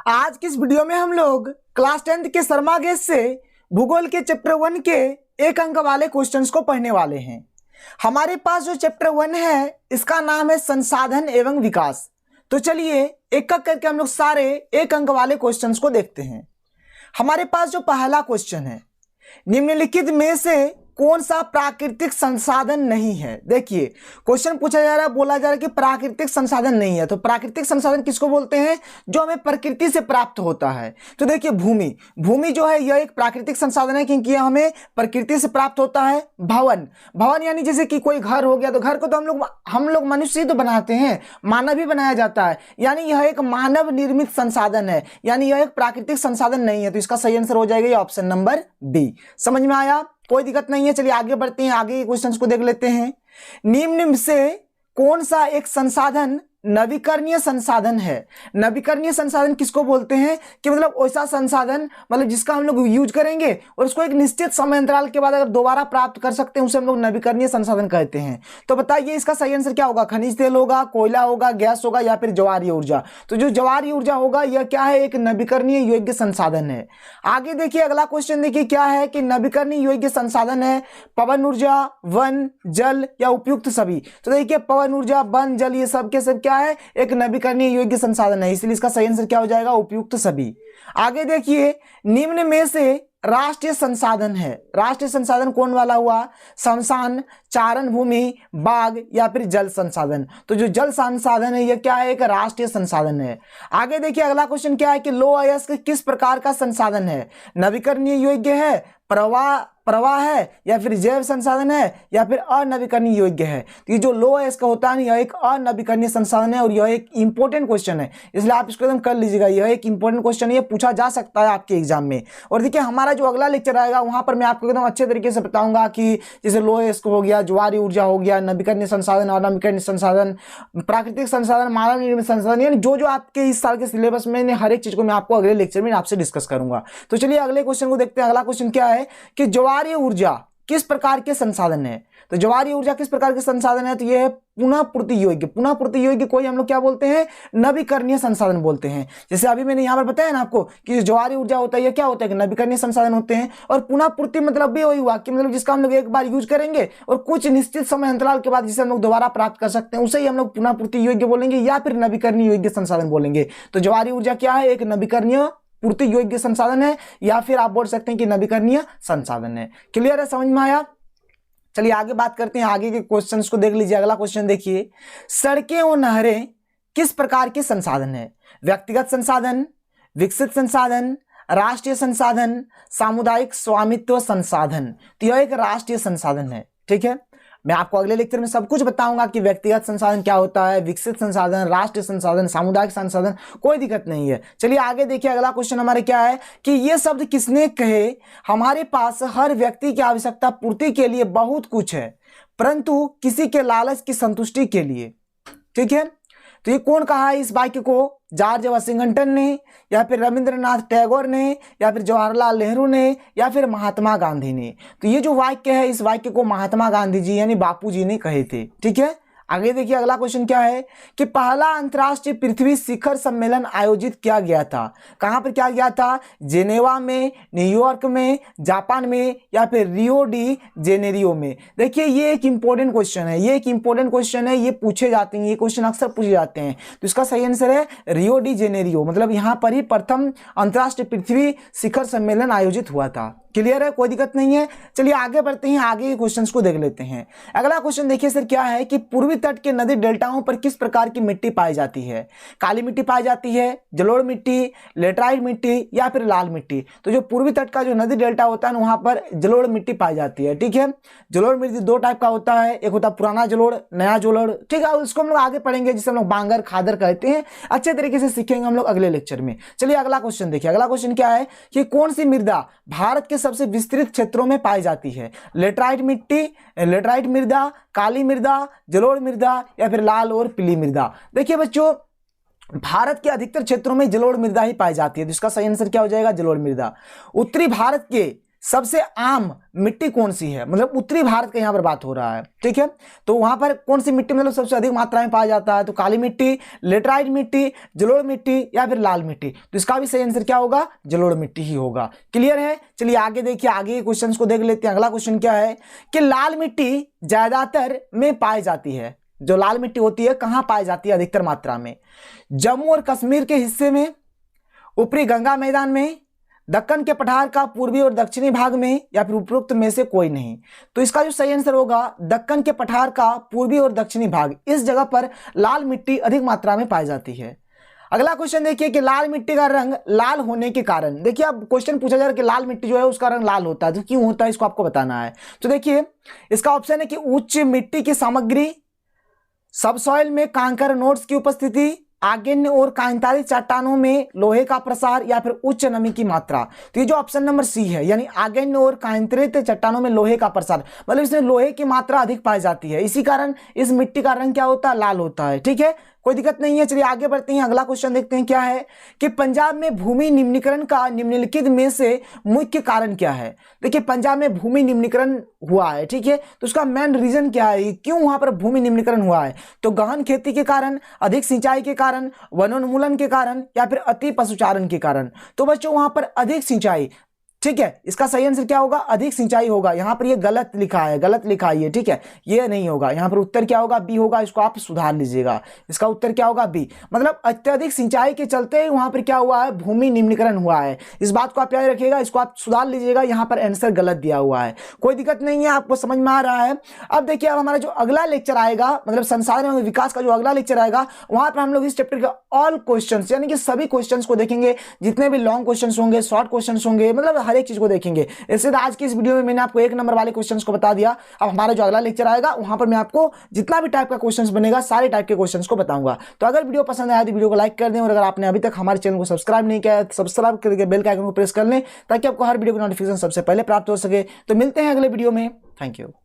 आज की इस वीडियो में हम लोग क्लास 10th के शर्मा गेस से भूगोल के चैप्टर 1 के एक अंक वाले क्वेश्चंस को पढ़ने वाले हैं। हमारे पास जो चैप्टर 1 है इसका नाम है संसाधन एवं विकास। तो चलिए एक एक करके हम लोग सारे एक अंक वाले क्वेश्चंस को देखते हैं। हमारे पास जो पहला क्वेश्चन है, निम्नलिखित में से कौन सा प्राकृतिक संसाधन नहीं है। देखिए क्वेश्चन पूछा जा रहा है, बोला जा रहा है कि प्राकृतिक संसाधन नहीं है। तो प्राकृतिक संसाधन किसको बोलते हैं? जो हमें प्रकृति से प्राप्त होता है। तो देखिए भूमि जो है यह एक प्राकृतिक संसाधन है, क्योंकि यह हमें प्रकृति से प्राप्त होता है। भवन यानी जैसे कि कोई घर हो गया, तो घर को तो हम लोग मनुष्य ही तो बनाते हैं, मानव ही बनाया जाता है, यानी यह एक मानव निर्मित संसाधन है, यानी यह एक प्राकृतिक संसाधन नहीं है। तो इसका सही आंसर हो जाएगा ऑप्शन नंबर बी। समझ में आया? कोई दिक्कत नहीं है। चलिए आगे बढ़ते हैं, आगे के क्वेश्चंस को देख लेते हैं। निम्न में से कौन सा एक संसाधन नवीकरणीय संसाधन है? नवीकरणीय संसाधन किसको बोलते हैं? कि मतलब ऐसा संसाधन मतलब जिसका हम लोग यूज करेंगे और उसको एक निश्चित समय अंतराल के बाद अगर दोबारा प्राप्त कर सकते हैं, उसे हम लोग नवीकरणीय संसाधन कहते हैं। तो बताइए इसका सही आंसर क्या होगा? खनिज तेल होगा, कोयला होगा, गैस होगा या फिर ज्वारीय ऊर्जा। तो जो ज्वारीय ऊर्जा होगा यह क्या है? एक नवीकरणीय योग्य संसाधन है। आगे देखिए अगला क्वेश्चन देखिए क्या है कि नवीकरणीय योग्य संसाधन है पवन ऊर्जा, वन, जल या उपयुक्त सभी। तो देखिए पवन ऊर्जा, वन, जल ये सब के सब क्या है? एक नवीकरणीय योग्य संसाधन है, इसलिए इसका सही आंसर क्या हो जाएगा? उपयुक्त सभी। आगे देखिए निम्न में से राष्ट्रीय संसाधन है, राष्ट्रीय संसाधन कौन वाला हुआ? शमशान, चारण भूमि, बाग या फिर जल संसाधन। तो जो जल संसाधन है यह क्या है? एक राष्ट्रीय संसाधन है। आगे देखिए अगला क्वेश्चन क्या है कि लौह अयस्क किस प्रकार का संसाधन है? नवीकरणीय योग्य है, प्रवाह है या फिर जैव संसाधन है या फिर अनवीकरणीय योग्य है। तो ये जो लौह अयस्क होता है यह एक अनवीकरणीय संसाधन है और यह एक इंपॉर्टेंट क्वेश्चन है, इसलिए आप इसको एकदम कर लीजिएगा। यह एक इंपॉर्टेंट क्वेश्चन है, ये पूछा जा सकता है आपके एग्जाम में। और देखिए हमारा जो अगला लेक्चर आएगा वहां पर मैं आपको एकदम अच्छे तरीके से बताऊंगा कि जैसे लौह अयस्क हो गया, ज्वारीय ऊर्जा हो गया, नवीकरणीय संसाधन, अनवीकरणीय संसाधन, प्राकृतिक संसाधन, मानव निर्मित संसाधन, यानी जो आपके इस साल के सिलेबस में हर एक चीज को मैं आपको अगले लेक्चर में आपसे डिस्कस करूंगा। तो चलिए अगले क्वेश्चन को देखते हैं। अगला क्वेश्चन क्या है कि ज्वारीय ऊर्जा किस प्रकार के संसाधन है? तो ज्वारीय ऊर्जा किस प्रकार के संसाधन है? तो यह है पुनः पूर्ति योग्य। पुनः पूर्ति योग्य को हम लोग क्या बोलते हैं? नवीकरणीय संसाधन बोलते हैं। जैसे अभी मैंने यहां पर बताया ना आपको कि ज्वारीय ऊर्जा होता है, यह क्या होता है? कि नवीकरणीय संसाधन होते हैं। और पुनः पूर्ति मतलब भी वही हुआ कि मतलब जिसका हम लोग एक बार यूज करेंगे और कुछ निश्चित समय अंतराल के बाद जिसे हम लोग दोबारा प्राप्त कर सकते हैं, उसे ही हम लोग पुनः पूर्ति योग्य बोलेंगे या फिर नवीकरणीय योग्य संसाधन बोलेंगे। तो ज्वारीय ऊर्जा क्या है? एक नवीकरणीय पूर्ति योग्य संसाधन है या फिर आप बोल सकते हैं कि नवीकरणीय संसाधन है। क्लियर है? समझ में आया? चलिए आगे बात करते हैं, आगे के क्वेश्चंस को देख लीजिए। अगला क्वेश्चन देखिए, सड़कें और नहरें किस प्रकार के संसाधन है? व्यक्तिगत संसाधन, विकसित संसाधन, राष्ट्रीय संसाधन, सामुदायिक स्वामित्व संसाधन। तो यह एक राष्ट्रीय संसाधन है। ठीक है, मैं आपको अगले लेक्चर में सब कुछ बताऊंगा कि व्यक्तिगत संसाधन क्या होता है, विकसित संसाधन, राष्ट्रीय संसाधन, सामुदायिक संसाधन, कोई दिक्कत नहीं है। चलिए आगे देखिए अगला क्वेश्चन हमारे क्या है कि ये शब्द किसने कहे? हमारे पास हर व्यक्ति की आवश्यकता पूर्ति के लिए बहुत कुछ है, परंतु किसी के लालच की संतुष्टि के लिए। ठीक है, तो ये कौन कहा है इस वाक्य को? जॉर्ज वाशिंगटन ने या फिर रविंद्रनाथ टैगोर ने या फिर जवाहरलाल नेहरू ने या फिर महात्मा गांधी ने। तो ये जो वाक्य है इस वाक्य को महात्मा गांधी जी यानी बापू जी ने कहे थे। ठीक है, आगे देखिए अगला क्वेश्चन क्या है कि पहला अंतर्राष्ट्रीय पृथ्वी शिखर सम्मेलन आयोजित किया गया था। कहां पर किया गया था? जेनेवा में, न्यूयॉर्क में, जापान में या फिर रियो डी जेनेरियो में। देखिए ये एक इंपॉर्टेंट क्वेश्चन है, ये एक इंपॉर्टेंट क्वेश्चन है, ये पूछे जाते हैं, ये क्वेश्चन अक्सर पूछे जाते हैं। तो इसका सही आंसर है रियो डी जेनेरियो, मतलब यहां पर ही प्रथम अंतर्राष्ट्रीय पृथ्वी शिखर सम्मेलन आयोजित हुआ था। क्लियर है? कोई दिक्कत नहीं है। चलिए आगे बढ़ते हैं, आगे के क्वेश्चंस को देख लेते हैं। अगला क्वेश्चन देखिए सर क्या है कि पूर्वी तट के नदी डेल्टाओं पर किस प्रकार की मिट्टी पाई जाती है? काली मिट्टी पाई जाती है, जलोढ़ मिट्टी, लेटराइट मिट्टी या फिर लाल मिट्टी। तो जो पूर्वी तट का जो नदी डेल्टा होता है वहां पर जलोढ़ मिट्टी पाई जाती है। ठीक है, जलोढ़ मिट्टी दो टाइप का होता है, एक होता है पुराना जलोढ़, नया जलोढ़। ठीक है, उसको हम लोग आगे पढ़ेंगे, जिसे हम लोग बांगर खादर कहते हैं। अच्छे तरीके से सीखेंगे हम लोग अगले लेक्चर में। चलिए अगला क्वेश्चन देखिए। अगला क्वेश्चन क्या है कि कौन सी मृदा भारत के सबसे विस्तृत क्षेत्रों में पाई जाती है? लेटराइट मिट्टी, लेटराइट मृदा, काली मृदा, जलोढ़ मृदा या फिर लाल और पीली मृदा। देखिए बच्चों भारत के अधिकतर क्षेत्रों में जलोढ़ मृदा ही पाई जाती है, तो इसका सही आंसर क्या हो जाएगा? जलोढ़ मृदा। उत्तरी भारत के सबसे आम मिट्टी कौन सी है, मतलब उत्तरी भारत का यहाँ पर बात हो रहा है, ठीक है। तो वहां पर कौन सी मिट्टी मतलब सबसे अधिक मात्रा में पाया जाता है, तो काली मिट्टी, लेटराइट मिट्टी, जलोढ़ मिट्टी या फिर लाल मिट्टी। तो इसका भी सही आंसर क्या होगा, जलोढ़ मिट्टी ही होगा। क्लियर है। चलिए आगे देखिए, आगे के क्वेश्चन को देख लेते हैं। अगला क्वेश्चन क्या है कि लाल मिट्टी ज्यादातर में पाई जाती है, जो लाल मिट्टी होती है कहां पाई जाती है अधिकतर मात्रा में, जम्मू और कश्मीर के हिस्से में, ऊपरी गंगा मैदान में, दक्कन के पठार का पूर्वी और दक्षिणी भाग में, या फिर उपरोक्त में से कोई नहीं। तो इसका जो सही आंसर होगा दक्कन के पठार का पूर्वी और दक्षिणी भाग, इस जगह पर लाल मिट्टी अधिक मात्रा में पाई जाती है। अगला क्वेश्चन देखिए कि लाल मिट्टी का रंग लाल होने के कारण, देखिए अब क्वेश्चन पूछा जा रहा है कि लाल मिट्टी जो है उसका रंग लाल होता है, तो क्यों होता है इसको आपको बताना है। तो देखिए इसका ऑप्शन है कि उच्च मिट्टी की सामग्री, सबसॉइल में कांकर नोड्स की उपस्थिति, आग्नेय और कांतारी चट्टानों में लोहे का प्रसार, या फिर उच्च नमी की मात्रा। तो ये जो ऑप्शन नंबर सी है, यानी आग्नेय और कांतरित चट्टानों में लोहे का प्रसार, मतलब इसमें लोहे की मात्रा अधिक पाई जाती है, इसी कारण इस मिट्टी का रंग क्या होता है, लाल होता है। ठीक है, कोई दिक्कत नहीं है। चलिए आगे बढ़ते हैं। अगला क्वेश्चन देखते हैं क्या है कि पंजाब में भूमि निम्नीकरण का निम्नलिखित में से मुख्य कारण क्या है। देखिए पंजाब में भूमि निम्नीकरण हुआ है, ठीक है, तो उसका मेन रीजन क्या है, क्यों वहां पर भूमि निम्नीकरण हुआ है। तो गहन खेती के कारण, अधिक सिंचाई के कारण, वनोन्मूलन के कारण, या फिर अति पशुचारण के कारण। तो बच्चों वहां पर अधिक सिंचाई, ठीक है, इसका सही आंसर क्या होगा, अधिक सिंचाई होगा। यहां पर ये गलत लिखा है, गलत लिखा है ये, ठीक है, ये नहीं होगा। यहां पर उत्तर क्या होगा, बी होगा, इसको आप सुधार लीजिएगा। इसका उत्तर क्या होगा, बी, मतलब अत्यधिक सिंचाई के चलते वहां पर क्या हुआ है, भूमि निम्नीकरण हुआ है। इस बात को आप याद रखिएगा, इसको आप सुधार लीजिएगा। यहां पर आंसर गलत दिया हुआ है, कोई दिक्कत नहीं है, आपको समझ में आ रहा है। अब देखिए अब हमारा जो अगला लेक्चर आएगा, मतलब संसाधन एवं विकास का जो अगला लेक्चर आएगा, वहां पर हम लोग इस चैप्टर के ऑल क्वेश्चंस, यानी कि सभी क्वेश्चंस को देखेंगे, जितने भी लॉन्ग क्वेश्चंस होंगे, शॉर्ट क्वेश्चंस होंगे, मतलब हर एक चीज को देखेंगे। इससे आज की इस वीडियो में मैंने आपको एक नंबर वाले क्वेश्चंस को बता दिया। अब हमारा जो अगला लेक्चर आएगा वहां पर मैं आपको जितना भी टाइप का क्वेश्चंस बनेगा, सारे टाइप के क्वेश्चंस को बताऊंगा। तो अगर वीडियो पसंद आया तो वीडियो को लाइक कर दें, और अगर आपने अभी तक हमारे चैनल को सब्सक्राइब नहीं किया है तो सब्सक्राइब करके बेल के आइकन को प्रेस कर लें, ताकि आपको हर वीडियो की नोटिफिकेशन सबसे पहले प्राप्त हो सके। तो मिलते हैं अगले वीडियो में। Thank you.